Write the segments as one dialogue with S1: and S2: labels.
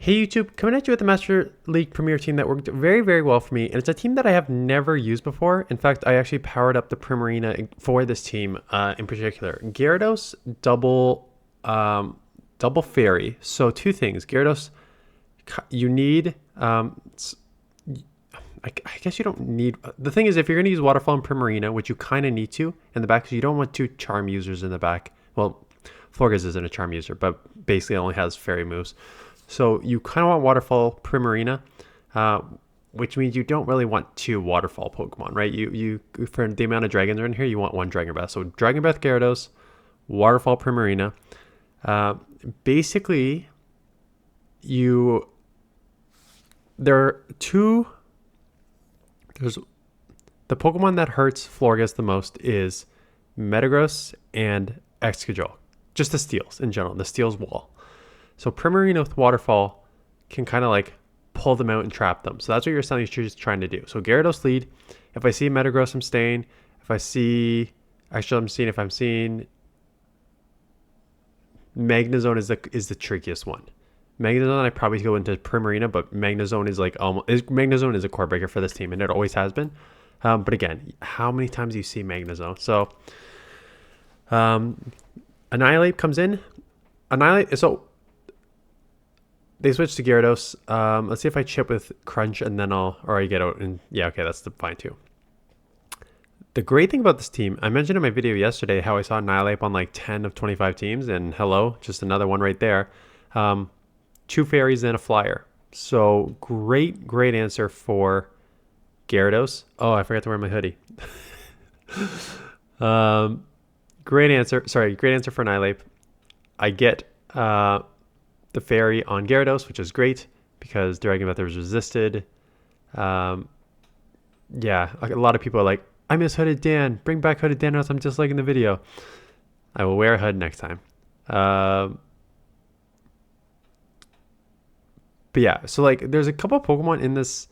S1: Hey YouTube, coming at you with the Master League Premier team that worked very, very well for me, and it's a team that I have never used before. In fact, I actually powered up the Primarina for this team in particular. Gyarados double fairy. So two things. Gyarados, you need. I guess you don't need. The thing is, if you're going to use Waterfall and Primarina, which you kind of need to in the back, because you don't want two Charm users in the back. Well, Florges isn't a Charm user, but basically only has fairy moves. So you kind of want Waterfall Primarina, which means you don't really want two Waterfall Pokemon, right? You for the amount of dragons are in here, you want one Dragon Breath. So Dragon Breath Gyarados, Waterfall Primarina. Basically, there are two. There's the Pokemon that hurts Florges the most is Metagross and Excadrill. Just the steals in general, the steals wall. So Primarina with Waterfall can kind of like pull them out and trap them. So that's what you're essentially just trying to do. So Gyarados lead. If I see Metagross, I'm staying. If I see... Actually, if I'm seeing... Magnezone is the trickiest one. Magnezone, I probably go into Primarina, but Magnezone is like almost... Magnezone is a core breaker for this team, and it always has been. But again, how many times do you see Magnezone? So... Annihilate comes in. Annihilate... So... They switch to Gyarados. Let's see if I chip with Crunch and then I get out. And yeah, okay, that's fine too. The great thing about this team, I mentioned in my video yesterday how I saw Annihilate on like 10 of 25 teams. And hello, just another one right there. Two fairies and a flyer. So great answer for Gyarados. Oh, I forgot to wear my hoodie. Great answer. Sorry, great answer for Annihilate. I get... the fairy on Gyarados, which is great because Dragon Breath is resisted. Yeah, a lot of people are like, I miss Hooded Dan. Bring back Hooded Dan, or else I'm just like in the video. I will wear a hood next time. But yeah, so like there's a couple of Pokemon in this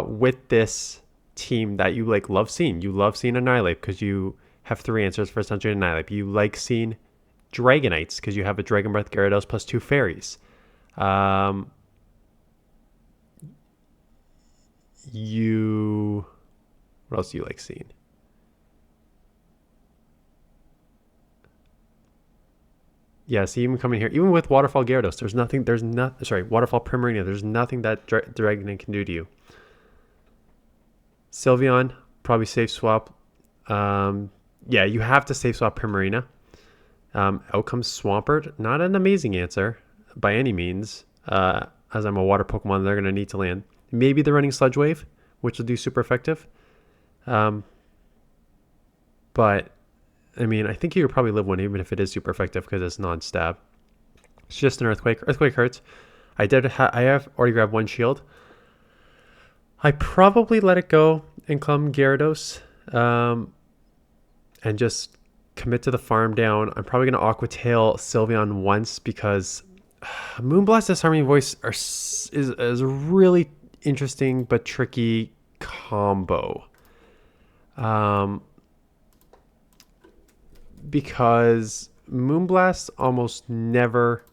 S1: with this team that you like love seeing. You love seeing Annihilate because you have 3 answers for essentially Annihilate. You like seeing Dragonites because you have a Dragon Breath Gyarados plus 2 fairies. What else do you like seeing? Yeah, see, even coming here, even with Waterfall Gyarados, Waterfall Primarina, there's nothing that Dragonite can do to you. Sylveon, probably safe swap. Yeah, you have to safe swap Primarina. Out comes Swampert. Not an amazing answer by any means. As I'm a water Pokemon, they're going to need to land. Maybe they're running Sludge Wave, which will do super effective. But, I mean, I think you could probably live one even if it is super effective because it's non-stab. It's just an Earthquake. Earthquake hurts. I have already grabbed 1 shield. I probably let it go and come Gyarados. And just... commit to the farm down. I'm probably going to Aqua Tail Sylveon once because Moonblast Disarming Voice is a really interesting but tricky combo. Because Moonblast almost never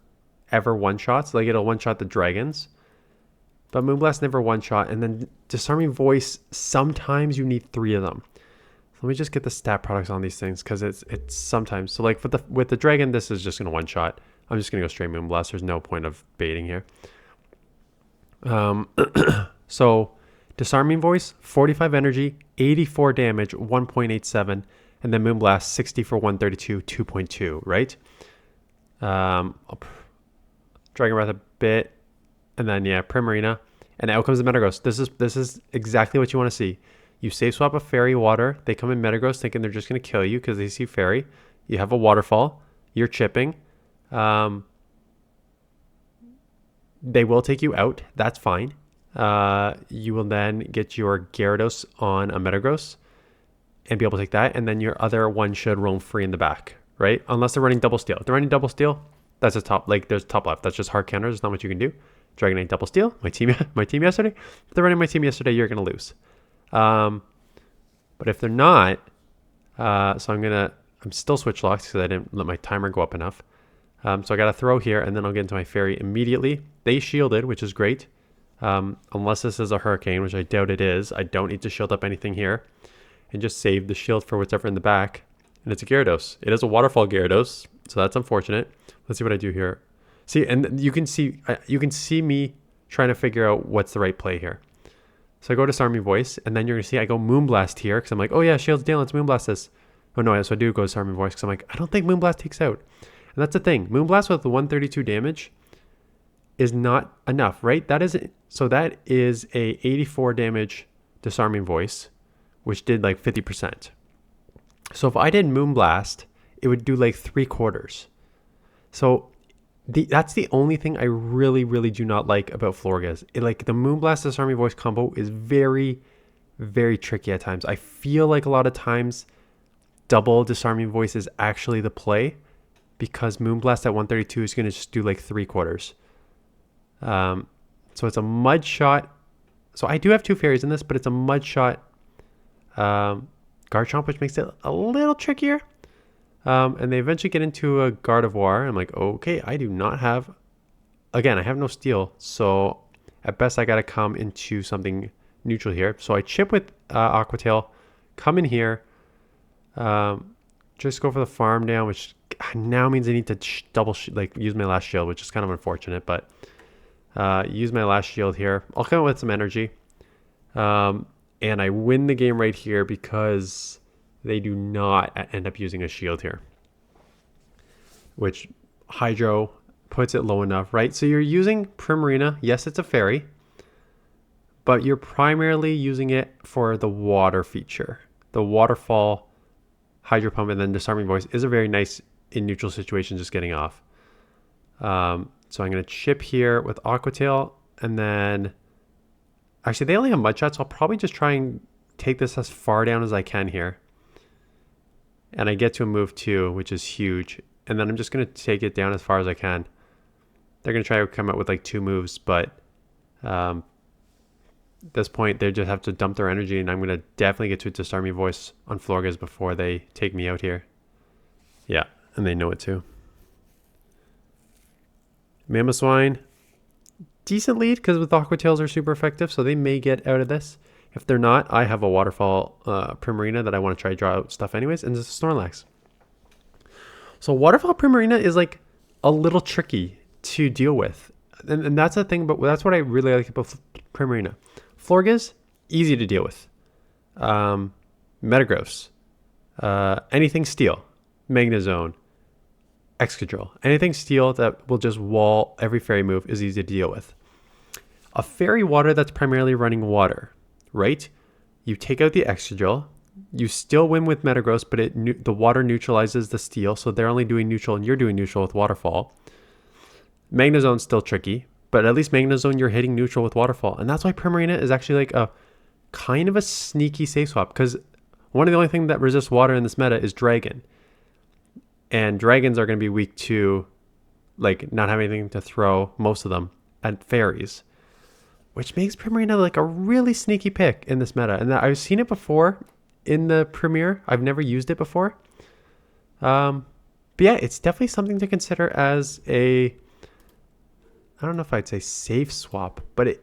S1: ever one-shots. Like it'll one-shot the dragons. But Moonblast never one-shot. And then Disarming Voice, sometimes you need 3 of them. Let me just get the stat products on these things because it's sometimes. So like with the dragon, this is just going to one shot. I'm just going to go straight Moonblast. There's no point of baiting here. So Disarming Voice, 45 energy, 84 damage, 1.87. And then Moonblast, 60 for 132, 2.2, right? I'll Dragon Breath a bit. And then, yeah, Primarina. And out comes the Metagross. This is exactly what you want to see. You safe swap a fairy water. They come in Metagross thinking they're just going to kill you because they see fairy. You have a waterfall. You're chipping. They will take you out. That's fine. You will then get your Gyarados on a Metagross and be able to take that. And then your other one should roam free in the back, right? Unless they're running double steal. If they're running double steal, that's a top. Like there's top left. That's just hard counters. There's not much you can do. Dragonite double steal. My team yesterday. If they're running my team yesterday, you're going to lose. But if they're not, so I'm still switch locked because I didn't let my timer go up enough. So I got to throw here, and then I'll get into my fairy immediately. They shielded, which is great. Unless this is a hurricane, which I doubt it is. I don't need to shield up anything here. And just save the shield for whatever in the back. And it's a Gyarados. It is a waterfall Gyarados, so that's unfortunate. Let's see what I do here. See, and you can see me trying to figure out what's the right play here. So I go to Disarming Voice, and then you're going to see I go Moonblast here, because I'm like, oh yeah, shield's down, let's Moonblast this. Oh no, so I do go Disarming Voice, because I'm like, I don't think Moonblast takes out. And that's the thing. Moonblast with the 132 damage is not enough, right? That is a 84 damage Disarming Voice, which did like 50%. So if I did Moonblast, it would do like 3/4. So that's the only thing I really, really do not like about Florges. Like the Moonblast Disarming Voice combo is very, very tricky at times. I feel like a lot of times double Disarming Voice is actually the play, because Moonblast at 132 is going to just do like 3/4. So it's a mud shot. So I do have 2 fairies in this, but it's a mud shot Garchomp, which makes it a little trickier. And they eventually get into a Gardevoir. I'm like, okay, I do not have... Again, I have no steel, so at best I got to come into something neutral here. So I chip with Aqua Tail, come in here, just go for the farm down, which now means I need to use my last shield, which is kind of unfortunate, but use my last shield here. I'll come with some energy. And I win the game right here because they do not end up using a shield here, which Hydro puts it low enough, right? So you're using Primarina. Yes, it's a fairy, but you're primarily using it for the water feature. The waterfall, Hydro Pump, and then Disarming Voice is a very nice in neutral situation, just getting off. So I'm going to chip here with Aqua Tail, and then... Actually, they only have Mud Shot, so I'll probably just try and take this as far down as I can here. And I get to a move 2, which is huge. And then I'm just going to take it down as far as I can. They're going to try to come out with like 2 moves, but at this point, they just have to dump their energy, and I'm going to definitely get to a Disarming Voice on Florges before they take me out here. Yeah, and they know it too. Mamoswine. Decent lead, because with Aqua Tails are super effective, so they may get out of this. If they're not, I have a Waterfall Primarina that I want to try to draw out stuff anyways, and it's a Snorlax. So Waterfall Primarina is like a little tricky to deal with, and that's the thing, but that's what I really like about Primarina. Florges, easy to deal with. Metagross, anything Steel, Magnezone, Excadrill, anything Steel that will just wall every fairy move is easy to deal with. A fairy water that's primarily running water, right? You take out the Excadrill, you still win with Metagross, but the water neutralizes the Steel, so they're only doing neutral and you're doing neutral with Waterfall. Magnezone's still tricky, but at least Magnezone you're hitting neutral with Waterfall, and that's why Primarina is actually like a kind of a sneaky safe swap, because one of the only things that resists water in this meta is Dragon. And dragons are going to be weak to, like, not having anything to throw, most of them, at fairies. Which makes Primarina like a really sneaky pick in this meta. And I've seen it before in the Premier. I've never used it before. But yeah, it's definitely something to consider as a... I don't know if I'd say safe swap, but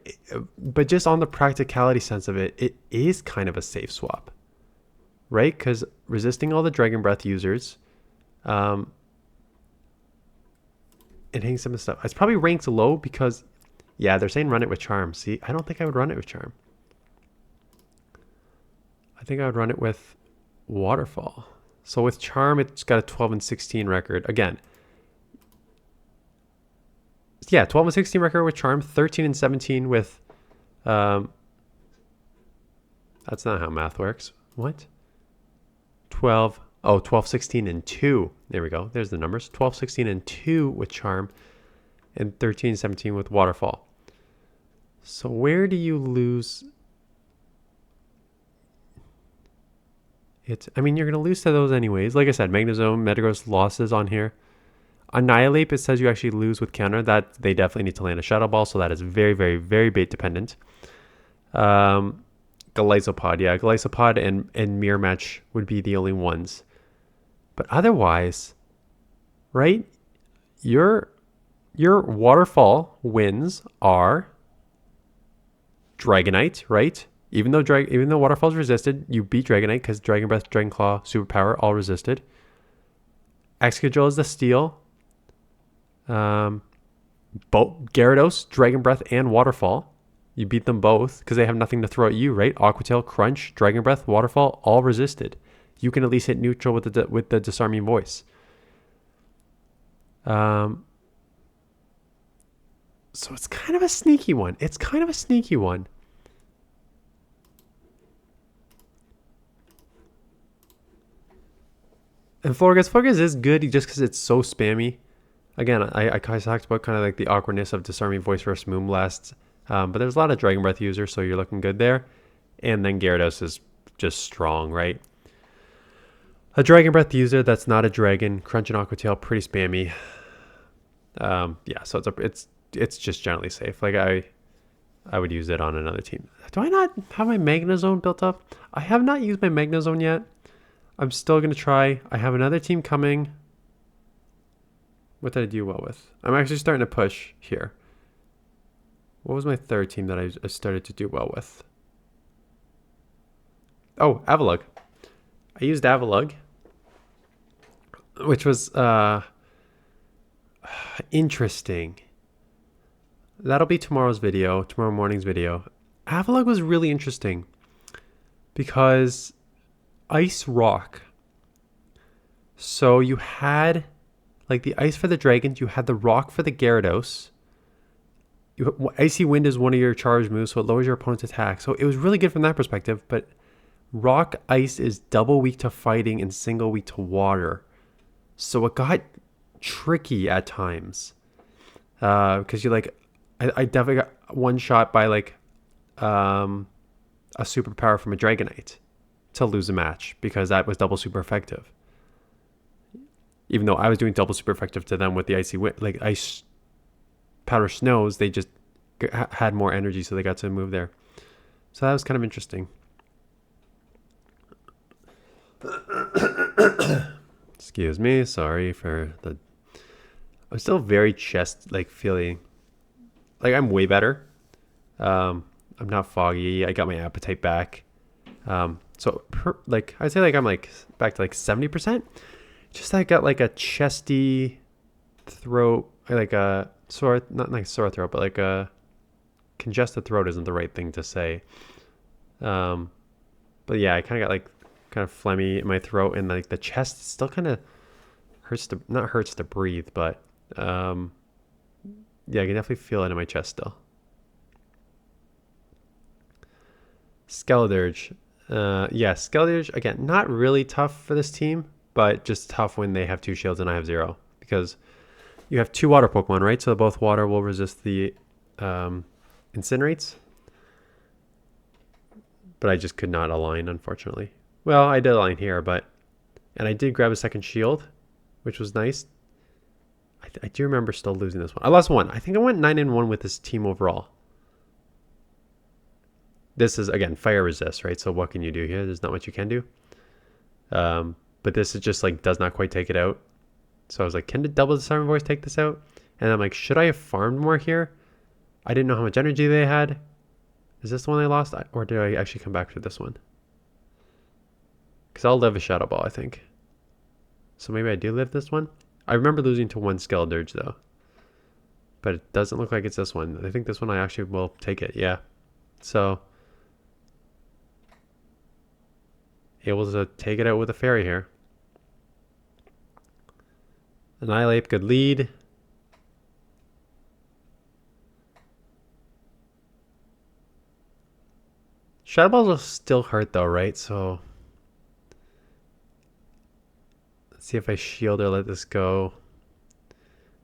S1: but just on the practicality sense of it, it is kind of a safe swap. Right? Because resisting all the Dragon Breath users... it hangs some stuff. It's probably ranked low because, yeah, they're saying run it with Charm. See, I don't think I would run it with Charm. I think I would run it with Waterfall. So with Charm, it's got a 12 and 16 record. Again, yeah, 12 and 16 record with Charm, 13 and 17 with, that's not how math works. What? 12, 16 and 2. There we go. There's the numbers. 12, 16 and 2 with Charm, and 13, 17 with Waterfall. So where do you lose? I mean, you're going to lose to those anyways. Like I said, Magnezone, Metagross losses on here. Annihilate, it says you actually lose with counter. That they definitely need to land a Shadow Ball, so that is very, very, very bait dependent. Gliscopod, yeah. Gliscopod and Mirror Match would be the only ones. But otherwise, right? your waterfall wins are Dragonite, right? Even though Waterfall's resisted, you beat Dragonite because Dragon Breath, Dragon Claw, Superpower, all resisted. Excadrill is the steal. Both Gyarados, Dragon Breath, and Waterfall. You beat them both because they have nothing to throw at you, right? Aqua Crunch, Dragon Breath, Waterfall, all resisted. You can at least hit neutral with the Disarming Voice. So it's kind of a sneaky one. And Florges is good just because it's so spammy. Again, I talked about kind of like the awkwardness of Disarming Voice versus Moonblast. But there's a lot of Dragon Breath users, so you're looking good there. And then Gyarados is just strong, right? A Dragon Breath user that's not a dragon, Crunch and Aqua Tail, pretty spammy. Yeah, so it's just generally safe. Like I would use it on another team. Do I not have my Magnezone built up? I have not used my Magnezone yet. I'm still going to try. I have another team coming. What did I do well with? I'm actually starting to push here. What was my third team that I started to do well with? Oh, Avalugg. I used Avalugg, which was interesting. That'll be tomorrow morning's video. Avalugg was really interesting because Ice Rock. So you had like the ice for the dragons, you had the rock for the Gyarados. Icy Wind is one of your charge moves, so it lowers your opponent's attack. So it was really good from that perspective, but Rock Ice is double weak to fighting and single weak to water. So it got tricky at times. Because you're like, I definitely got one shot by like a superpower from a Dragonite to lose a match because that was double super effective. Even though I was doing double super effective to them with the Icy Wind, like Ice Powder Snows, they just had more energy, so they got to move there. So that was kind of interesting. Excuse me, sorry for the... I'm still very chest, like, feeling... Like, I'm way better. I'm not foggy. I got my appetite back. So, I'd say, like, I'm, like, back to, like, 70%. Just, I got, like, a chesty throat, like, a sore... Not, like, sore throat, but, like, a... Congested throat isn't the right thing to say. But, yeah, I kind of got, like, kind of phlegmy in my throat, and, like, the chest still kind of hurts to... Not hurts to breathe, but... yeah, I can definitely feel it in my chest still. Skeledirge. Yeah, Skeledirge, again, not really tough for this team, but just tough when they have 2 shields and I have 0. Because you have 2 water Pokemon, right? So both water will resist the Incinerates. But I just could not align, unfortunately. Well, I did align here, but... And I did grab a second shield, which was nice. I do remember still losing this one. I lost one. I think I went 9-1 with this team overall. This is, again, fire resist, right? So what can you do here? There's not much you can do. But this is just, like, does not quite take it out. So I was like, can the double Disarming Voice take this out? And I'm like, should I have farmed more here? I didn't know how much energy they had. Is this the one I lost? Or did I actually come back to this one? Because I'll live a Shadow Ball, I think. So maybe I do live this one. I remember losing to one Skeledirge, though. But it doesn't look like it's this one. I think this one I actually will take it, yeah. So... able to take it out with a fairy here. Annihilate, good lead. Shadow Balls will still hurt though, right? So let's see if I shield or let this go.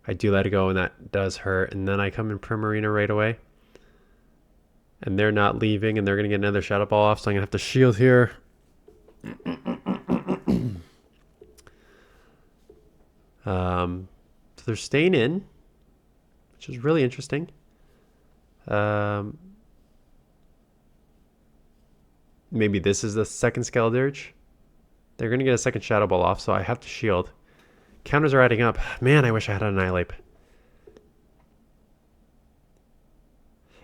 S1: I do let it go and that does hurt. And then I come in Primarina right away. And they're not leaving and they're going to get another Shadow Ball off. So I'm going to have to shield here. So they're staying in, which is really interesting. Maybe this is the second Skeledirge. They're going to get a second Shadow Ball off, so I have to shield. Counters are adding up. Man, I wish I had an Annihilate.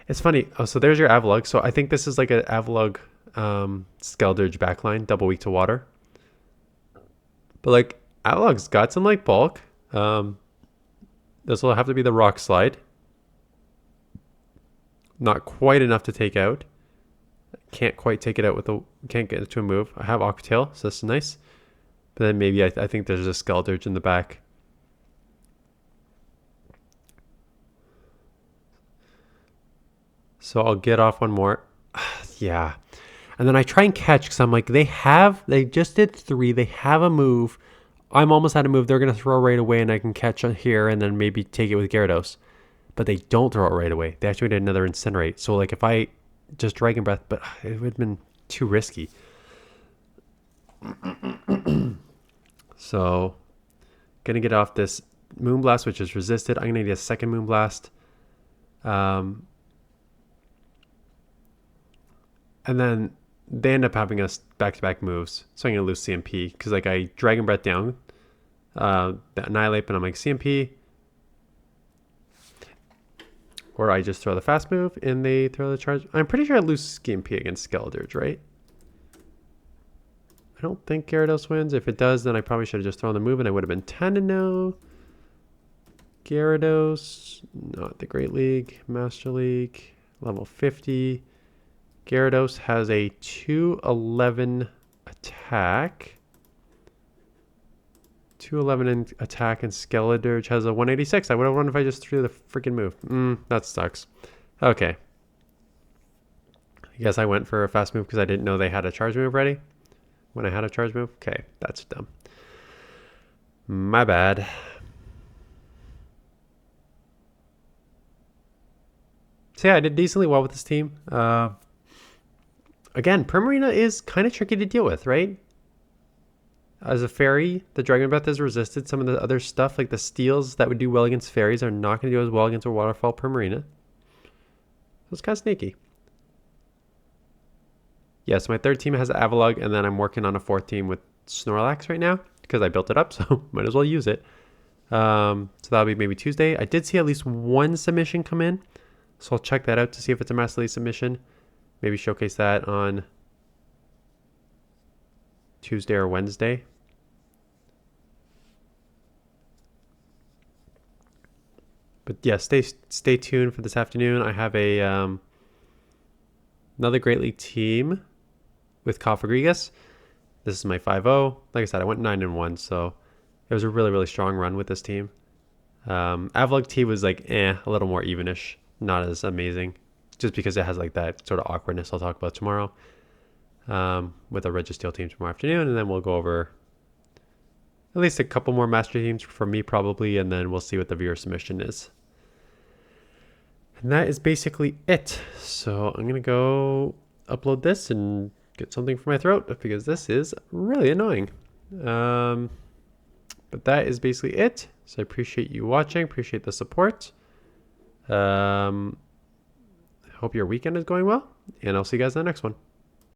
S1: It's funny. Oh, so there's your Avalugg. So I think this is like an Avalugg Skeldurge backline, double weak to water. But like Avalugg's got some like bulk. This will have to be the Rock Slide. Not quite enough to take out. Can't quite take it out with a... Can't get it to a move. I have Aqua Tail, so this is nice. But then maybe I think there's a Skeldurge in the back. So I'll get off one more. Yeah. And then I try and catch because I'm like, they just did 3. They have a move. I'm almost out of move. They're going to throw right away and I can catch on here and then maybe take it with Gyarados. But they don't throw it right away. They actually did another Incinerate. So like if I just Dragon Breath, but it would have been too risky. So going to get off this Moonblast, which is resisted. I'm going to need a second Moonblast. And then they end up having us back-to-back moves. So I'm going to lose CMP because like I Dragon Breath down, the Annihilate, and I'm like CMP. Or I just throw the fast move and they throw the charge. I'm pretty sure I lose CMP against Skeldurge, right? I don't think Gyarados wins. If it does, then I probably should have just thrown the move and I would have been 10-0. Gyarados, not the Great League, Master League, level 50. Gyarados has a 211 attack. 211 in attack, and Skeldurge has a 186. I would have won if I just threw the freaking move. That sucks. Okay. I guess I went for a fast move because I didn't know they had a charge move ready. When I had a charge move? Okay, that's dumb. My bad. So yeah, I did decently well with this team. Again, Primarina is kind of tricky to deal with, right? As a fairy, the Dragon Breath is resisted. Some of the other stuff, like the steals that would do well against fairies, are not going to do as well against a Waterfall Primarina. So it's kind of sneaky. Yes, my third team has Avalugg, and then I'm working on a fourth team with Snorlax right now because I built it up, so might as well use it. So that'll be maybe Tuesday. I did see at least one submission come in, so I'll check that out to see if it's a Master League submission. Maybe showcase that on Tuesday or Wednesday. But yeah, stay tuned for this afternoon. I have a another Great League team with Cofagrigus. This is my 5-0. Like I said, I went 9-1, so it was a really, really strong run with this team. Avalugg T was like a little more evenish, not as amazing, just because it has like that sort of awkwardness I'll talk about tomorrow. With a Registeel team tomorrow afternoon, and then we'll go over at least a couple more Master teams for me probably, and then we'll see what the viewer submission is. And that is basically it. So I'm going to go upload this and get something for my throat because this is really annoying. But that is basically it. So I appreciate you watching, appreciate the support. Hope your weekend is going well, and I'll see you guys in the next one.